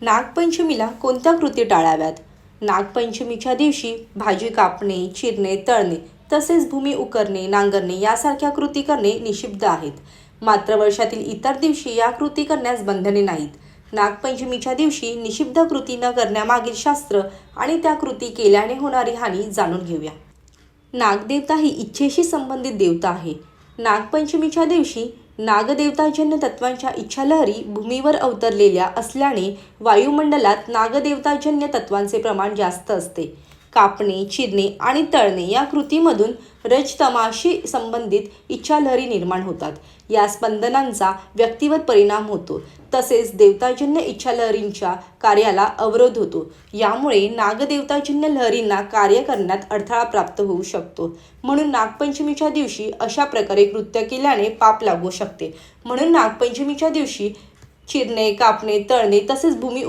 नागपंचमीला कोणत्या कृती टाळाव्यात? नागपंचमीच्या दिवशी भाजी कापणे, चिरणे, तळणे तसेच भूमी उकरणे, नांगरणे यासारख्या कृती करणे निषिद्ध आहेत. मात्र वर्षातील इतर दिवशी या कृती करण्यास बंधने नाहीत. नागपंचमीच्या दिवशी निषिद्ध कृती न करण्यामागील शास्त्र आणि त्या कृती केल्याने होणारी हानी जाणून घेऊया. नागदेवता ही इच्छेशी संबंधित देवता आहे. नागपंचमीच्या दिवशी नागदेवताजन्य तत्वांच्या इच्छालहरी भूमीवर अवतरलेल्या असल्याने वायुमंडलात नागदेवताजन्य तत्वांचे प्रमाण जास्त असते. कापणे, चिरणे आणि तळणे या कृतीमधून रजतमाशी संबंधित इच्छालहरी निर्माण होतात. या स्पंदनांचा व्यक्तीवर परिणाम होतो, तसेच देवताजन्य इच्छालहरींच्या कार्याला अवरोध होतो. यामुळे नागदेवताजन्य लहरींना कार्य करण्यात अडथळा प्राप्त होऊ शकतो. म्हणून नागपंचमीच्या दिवशी अशा प्रकारे कृत्य केल्याने पाप लागू शकते. म्हणून नागपंचमीच्या दिवशी चिरणे, कापणे, तळणे तसेच भूमी